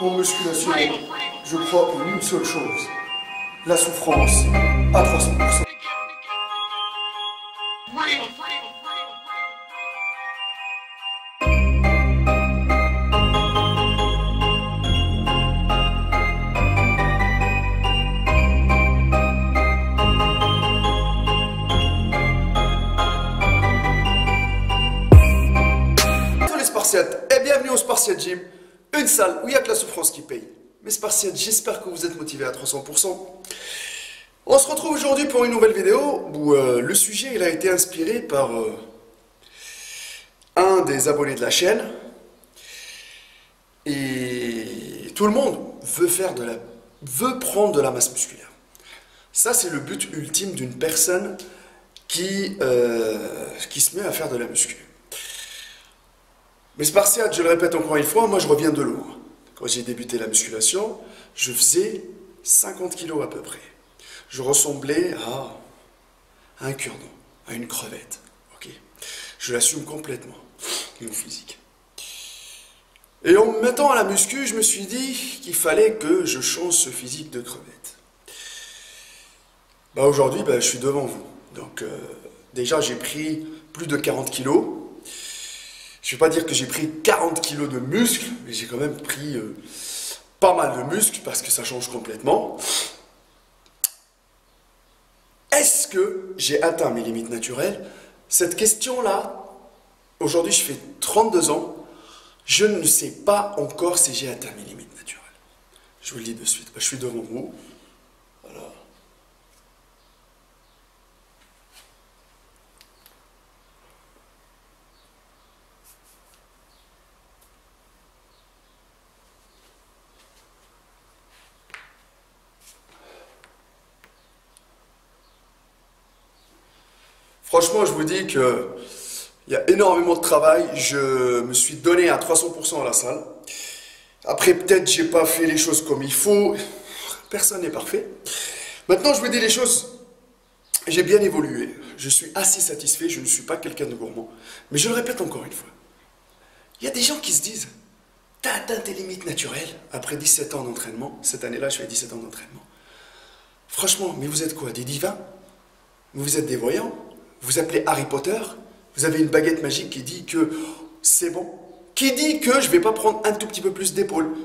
En musculation, je crois en une seule chose, la souffrance à 300%. Bonjour les Spartiates et bienvenue au Spartiate Gym, une salle où il n'y a que la souffrance qui paye. Mes Spartiates, j'espère que vous êtes motivés à 300%. On se retrouve aujourd'hui pour une nouvelle vidéo où le sujet il a été inspiré par un des abonnés de la chaîne. Et tout le monde veut prendre de la masse musculaire. Ça, c'est le but ultime d'une personne qui se met à faire de la muscu. Mais Spartiates, je le répète encore une fois, moi je reviens de loin. Quand j'ai débuté la musculation, je faisais 50 kilos à peu près. Je ressemblais à un cure-dent, à une crevette. Okay, je l'assume complètement, mon physique. Et en me mettant à la muscu, je me suis dit qu'il fallait que je change ce physique de crevette. Aujourd'hui, je suis devant vous. Donc déjà, j'ai pris plus de 40 kilos. Je ne vais pas dire que j'ai pris 40 kilos de muscles, mais j'ai quand même pris pas mal de muscles parce que ça change complètement. Est-ce que j'ai atteint mes limites naturelles? Cette question-là, aujourd'hui je fais 32 ans, je ne sais pas encore si j'ai atteint mes limites naturelles. Je vous le dis de suite, je suis devant vous. Voilà. Franchement, je vous dis que il y a énormément de travail. Je me suis donné à 300% à la salle. Après, peut-être j'ai pas fait les choses comme il faut. Personne n'est parfait. Maintenant, je vous dis les choses. J'ai bien évolué. Je suis assez satisfait. Je ne suis pas quelqu'un de gourmand. Mais je le répète encore une fois. Il y a des gens qui se disent, t'as atteint tes limites naturelles après 17 ans d'entraînement. Cette année-là, je fais 17 ans d'entraînement. Franchement, mais vous êtes quoi? Des divins? Vous êtes des voyants? Vous appelez Harry Potter? Vous avez une baguette magique qui dit que c'est bon? Qui dit que je ne vais pas prendre un tout petit peu plus d'épaules,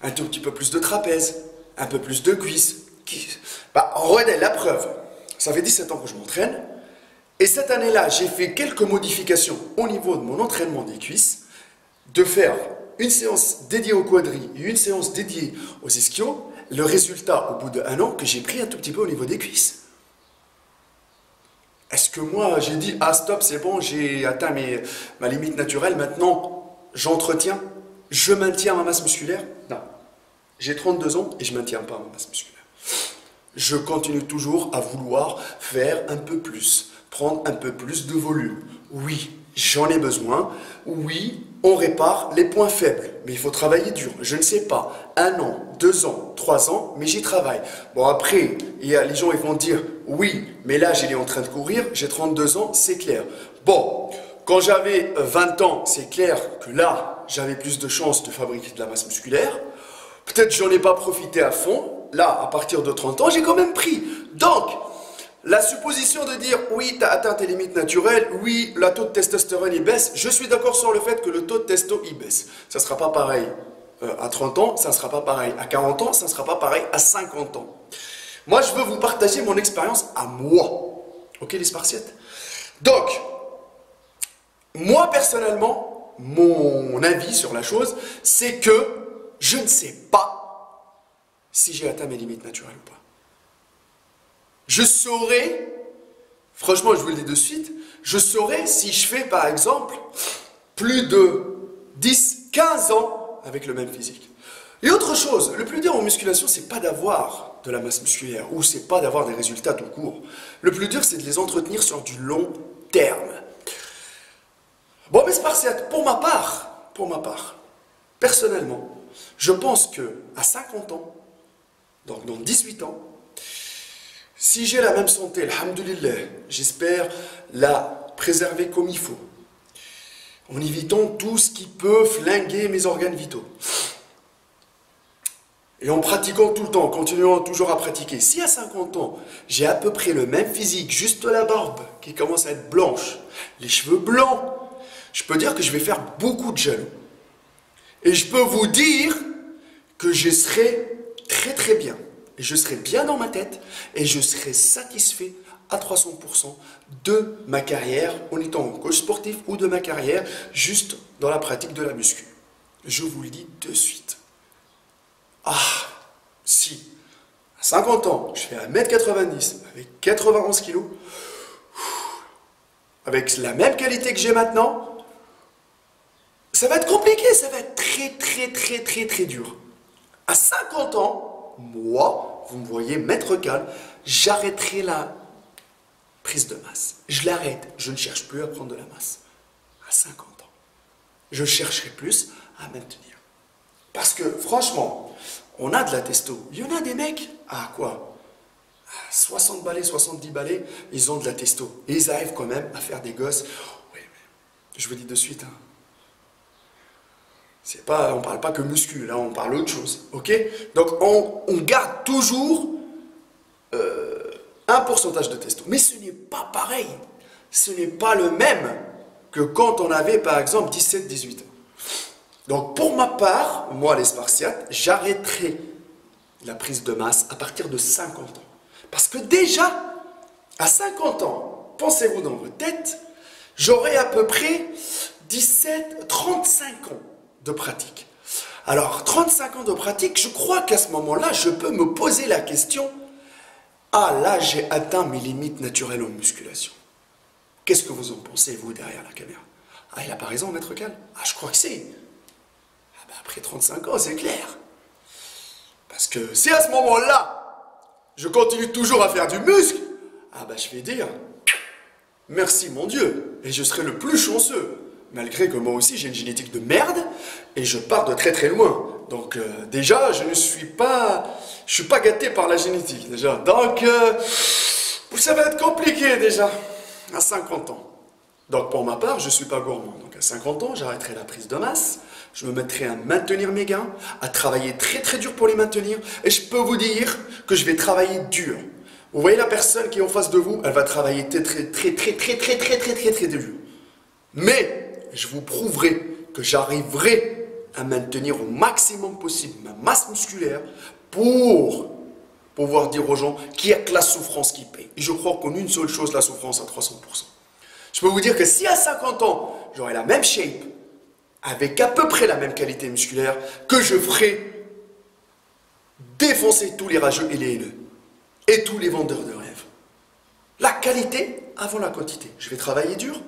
un tout petit peu plus de trapèze, un peu plus de cuisses? Regardez la preuve. Ça fait 17 ans que je m'entraîne. Et cette année-là, j'ai fait quelques modifications au niveau de mon entraînement des cuisses, de faire une séance dédiée au quadri et une séance dédiée aux ischios. Le résultat, au bout d'1 an, que j'ai pris un tout petit peu au niveau des cuisses. Est-ce que moi, j'ai dit, ah stop, c'est bon, j'ai atteint ma limite naturelle, maintenant, j'entretiens, je maintiens ma masse musculaire? Non. J'ai 32 ans et je ne maintiens pas ma masse musculaire. Je continue toujours à vouloir faire un peu plus, prendre un peu plus de volume. Oui, j'en ai besoin. Oui, on répare les points faibles. Mais il faut travailler dur. Je ne sais pas, 1 an, 2 ans, 3 ans, mais j'y travaille. Bon, après, les gens ils vont dire, oui, mais là, il est en train de courir, j'ai 32 ans, c'est clair. Bon, quand j'avais 20 ans, c'est clair que là, j'avais plus de chances de fabriquer de la masse musculaire. Peut-être que j'en ai pas profité à fond. Là, à partir de 30 ans, j'ai quand même pris. Donc, la supposition de dire, oui, tu as atteint tes limites naturelles, oui, le taux de testostérone, il baisse, je suis d'accord sur le fait que le taux de testo, il baisse. Ça ne sera pas pareil à 30 ans, ça ne sera pas pareil à 40 ans, ça ne sera pas pareil à 50 ans. Moi, je veux vous partager mon expérience à moi. Ok, les Spartiates? Donc, moi, personnellement, mon avis sur la chose, c'est que je ne sais pas si j'ai atteint mes limites naturelles ou pas. Je saurais, franchement, je vous le dis de suite, je saurais si je fais, par exemple, plus de 10, 15 ans avec le même physique. Et autre chose, le plus dur en musculation, c'est pas d'avoir de la masse musculaire ou c'est pas d'avoir des résultats tout court. Le plus dur, c'est de les entretenir sur du long terme. Bon, mais Spartiates, pour ma part, personnellement, je pense que à 50 ans, donc dans 18 ans, si j'ai la même santé, alhamdoulilah, j'espère la préserver comme il faut. en évitant tout ce qui peut flinguer mes organes vitaux. Et en pratiquant tout le temps, en continuant toujours à pratiquer. Si à 50 ans, j'ai à peu près le même physique, juste la barbe qui commence à être blanche, les cheveux blancs, je peux dire que je vais faire beaucoup de jaloux. Et je peux vous dire que je serai très très bien. Et je serai bien dans ma tête et je serai satisfait à 300% de ma carrière en étant coach sportif ou de ma carrière juste dans la pratique de la muscu. Je vous le dis de suite. Ah, si à 50 ans, je fais 1m90 avec 91 kg, avec la même qualité que j'ai maintenant, ça va être compliqué, ça va être très dur. À 50 ans, moi, vous me voyez maître calme, j'arrêterai la prise de masse. Je l'arrête, je ne cherche plus à prendre de la masse. À 50 ans. Je chercherai plus à maintenir. Parce que franchement, on a de la testo. Il y en a des mecs, à quoi? À 60 balais, 70 balais, ils ont de la testo. Et ils arrivent quand même à faire des gosses. Oui, mais je vous dis de suite, hein. C'est pas, on ne parle pas que muscu, là on parle autre chose, ok? Donc on garde toujours un pourcentage de testo. Mais ce n'est pas pareil, ce n'est pas le même que quand on avait par exemple 17-18 ans. Donc pour ma part, moi les Spartiates, j'arrêterai la prise de masse à partir de 50 ans. Parce que déjà, à 50 ans, pensez-vous dans votre tête, j'aurai à peu près 35 ans de pratique. Alors, 35 ans de pratique, je crois qu'à ce moment-là, je peux me poser la question, ah là, j'ai atteint mes limites naturelles en musculation. Qu'est-ce que vous en pensez, vous, derrière la caméra? Ah, il n'a pas raison, maître Cal? Ah, je crois que c'est. Ah ben, après 35 ans, c'est clair. Parce que si à ce moment-là, je continue toujours à faire du muscle, ah ben, je vais dire, merci mon Dieu, et je serai le plus chanceux. Malgré que moi aussi j'ai une génétique de merde et je pars de très loin. Donc déjà je suis pas gâté par la génétique déjà. Donc ça va être compliqué déjà à 50 ans. Donc pour ma part je suis pas gourmand. Donc à 50 ans j'arrêterai la prise de masse. Je me mettrai à maintenir mes gains, à travailler très dur pour les maintenir. Et je peux vous dire que je vais travailler dur. Vous voyez la personne qui est en face de vous, elle va travailler très dur. Mais je vous prouverai que j'arriverai à maintenir au maximum possible ma masse musculaire pour pouvoir dire aux gens qu'il n'y a que la souffrance qui paye. Et je crois qu'en une seule chose, la souffrance à 300%. Je peux vous dire que si à 50 ans, j'aurai la même shape, avec à peu près la même qualité musculaire, que je ferai défoncer tous les rageux et les haineux, et tous les vendeurs de rêves. La qualité avant la quantité. Je vais travailler dur.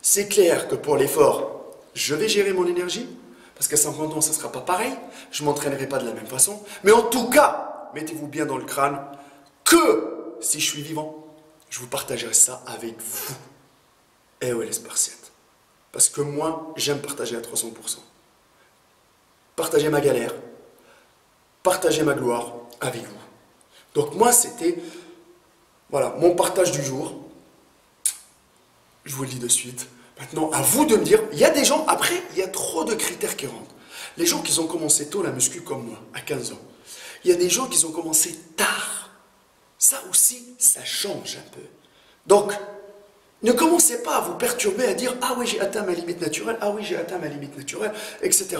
C'est clair que pour l'effort, je vais gérer mon énergie, parce qu'à 50 ans, ça ne sera pas pareil, je ne m'entraînerai pas de la même façon, mais en tout cas, mettez-vous bien dans le crâne que si je suis vivant, je vous partagerai ça avec vous. Eh ouais les Spartiates, parce que moi, j'aime partager à 300%. Partager ma galère, partager ma gloire avec vous. Donc moi, c'était, voilà, mon partage du jour. Je vous le dis de suite. Maintenant, à vous de me dire, il y a des gens, après, il y a trop de critères qui rentrent. Les gens qui ont commencé tôt la muscu comme moi, à 15 ans. Il y a des gens qui ont commencé tard. Ça aussi, ça change un peu. Donc, ne commencez pas à vous perturber, à dire, ah oui, j'ai atteint ma limite naturelle, ah oui, j'ai atteint ma limite naturelle, etc.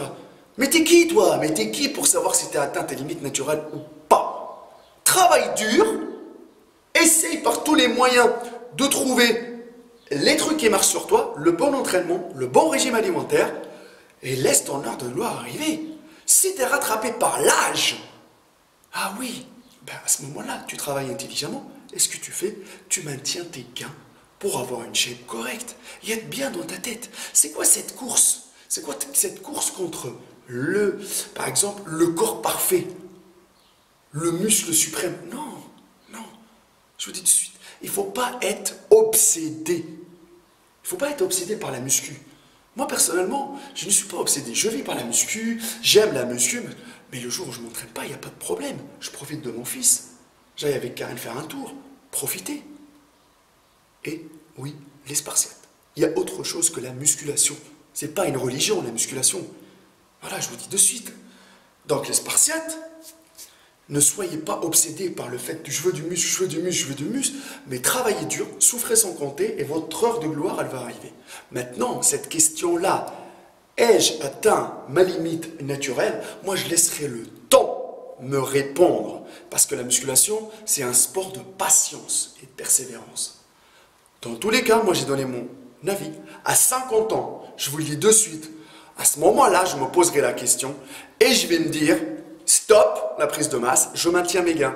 Mais t'es qui, toi? Mais t'es qui pour savoir si tu as atteint tes limites naturelles ou pas? Travaille dur, essaye par tous les moyens de trouver les trucs qui marchent sur toi, le bon entraînement, le bon régime alimentaire, et laisse ton heure de gloire arriver. Si tu es rattrapé par l'âge, ah oui, ben à ce moment-là, tu travailles intelligemment. Et ce que tu fais, tu maintiens tes gains pour avoir une shape correcte et être bien dans ta tête. C'est quoi cette course? C'est quoi cette course contre par exemple, le corps parfait, le muscle suprême? Non, non, je vous dis tout de suite, il ne faut pas être obsédé. Il ne faut pas être obsédé par la muscu. Moi, personnellement, je ne suis pas obsédé. Je vis par la muscu, j'aime la muscu, mais le jour où je ne m'entraîne pas, il n'y a pas de problème. Je profite de mon fils. J'aille avec Karen faire un tour. Profitez. Et oui, les Spartiates. Il y a autre chose que la musculation C'est pas une religion, la musculation. Voilà, je vous dis de suite. Donc les Spartiates, ne soyez pas obsédés par le fait que je veux du muscle, je veux du muscle, je veux du muscle, mais travaillez dur, souffrez sans compter, et votre heure de gloire, elle va arriver. Maintenant, cette question-là, ai-je atteint ma limite naturelle? Moi, je laisserai le temps me répondre, parce que la musculation, c'est un sport de patience et de persévérance. Dans tous les cas, moi, j'ai donné mon avis. À 50 ans, je vous le dis de suite, à ce moment-là, je me poserai la question, et je vais me dire, stop la prise de masse, je maintiens mes gains.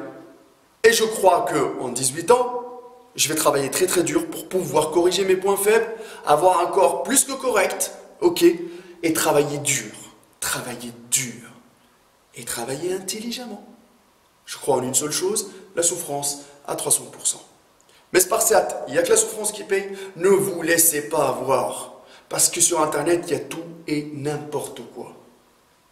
Et je crois qu'en 18 ans, je vais travailler très très dur pour pouvoir corriger mes points faibles, avoir un corps plus que correct, ok, et travailler dur, et travailler intelligemment. Je crois en une seule chose, la souffrance à 300%. Mais Spartiates, il n'y a que la souffrance qui paye, ne vous laissez pas avoir. Parce que sur Internet, il y a tout et n'importe quoi.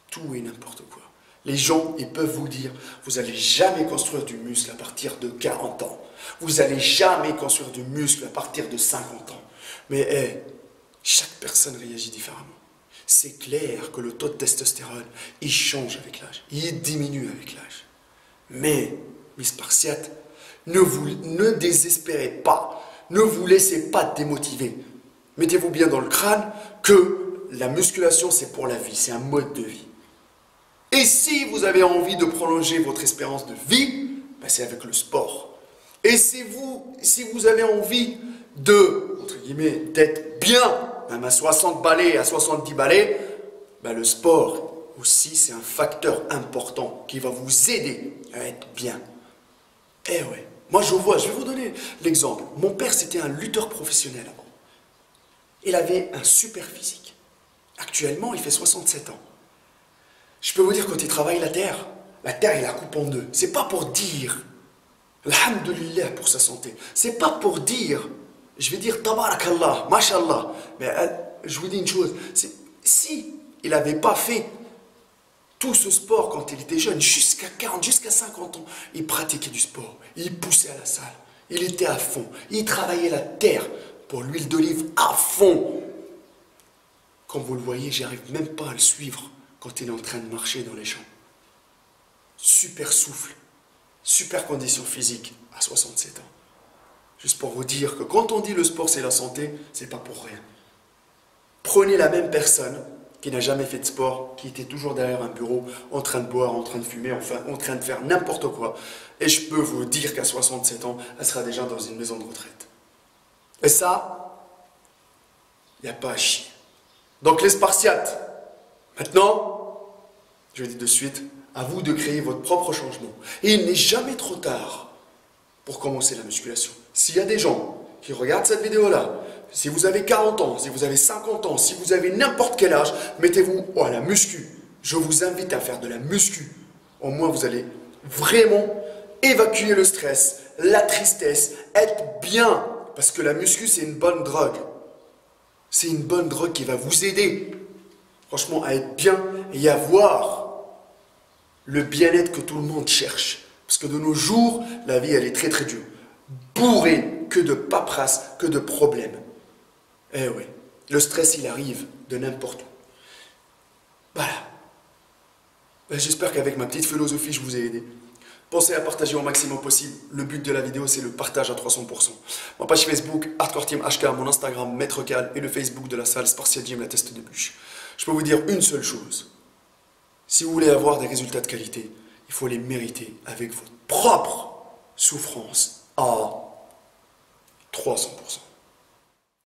Tout et n'importe quoi. Les gens, ils peuvent vous dire, vous n'allez jamais construire du muscle à partir de 40 ans. Vous n'allez jamais construire du muscle à partir de 50 ans. Mais chaque personne réagit différemment. C'est clair que le taux de testostérone, il change avec l'âge. Il diminue avec l'âge. Mais, mes Spartiates, ne désespérez pas. Ne vous laissez pas démotiver. Mettez-vous bien dans le crâne que la musculation, c'est pour la vie. C'est un mode de vie. Et si vous avez envie de prolonger votre espérance de vie, ben c'est avec le sport. Et si vous avez envie de, entre guillemets, d'être bien, même à 60 balais, à 70 balais, ben le sport aussi, c'est un facteur important qui va vous aider à être bien. Eh ouais, moi je vais vous donner l'exemple. Mon père, c'était un lutteur professionnel avant. Il avait un super physique. Actuellement, il fait 67 ans. Je peux vous dire, quand il travaille la terre, il la coupe en deux. C'est pas pour dire, alhamdulillah pour sa santé. C'est pas pour dire, je vais dire, tabarakallah, mashallah. Mais je vous dis une chose, si il n'avait pas fait tout ce sport quand il était jeune, jusqu'à 40, jusqu'à 50 ans, il pratiquait du sport, il poussait à la salle, il était à fond, il travaillait la terre pour l'huile d'olive à fond. Comme vous le voyez, j'arrive même pas à le suivre quand il est en train de marcher dans les champs. Super souffle, super condition physique à 67 ans. Juste pour vous dire que quand on dit le sport c'est la santé, c'est pas pour rien. Prenez la même personne qui n'a jamais fait de sport, qui était toujours derrière un bureau, en train de boire, en train de fumer, enfin en train de faire n'importe quoi. Et je peux vous dire qu'à 67 ans, elle sera déjà dans une maison de retraite. Et ça, il n'y a pas à chier. Donc les Spartiates, maintenant, je le dis de suite, à vous de créer votre propre changement. Et il n'est jamais trop tard pour commencer la musculation. S'il y a des gens qui regardent cette vidéo-là, si vous avez 40 ans, si vous avez 50 ans, si vous avez n'importe quel âge, mettez-vous à la muscu. Je vous invite à faire de la muscu. Au moins, vous allez vraiment évacuer le stress, la tristesse, être bien. Parce que la muscu, c'est une bonne drogue. C'est une bonne drogue qui va vous aider, franchement, à être bien et à voir le bien-être que tout le monde cherche. Parce que de nos jours, la vie, elle est très très dure. Bourrée que de paperasse, que de problèmes. Eh oui, le stress, il arrive de n'importe où. Voilà. Ben, j'espère qu'avec ma petite philosophie, je vous ai aidé. Pensez à partager au maximum possible. Le but de la vidéo, c'est le partage à 300%. Ma page Facebook, Hardcore Team HK, mon Instagram, Maître Cal, et le Facebook de la salle Spartiate Gym, la teste de bûche. Je peux vous dire une seule chose. Si vous voulez avoir des résultats de qualité, il faut les mériter avec votre propre souffrance à 300%.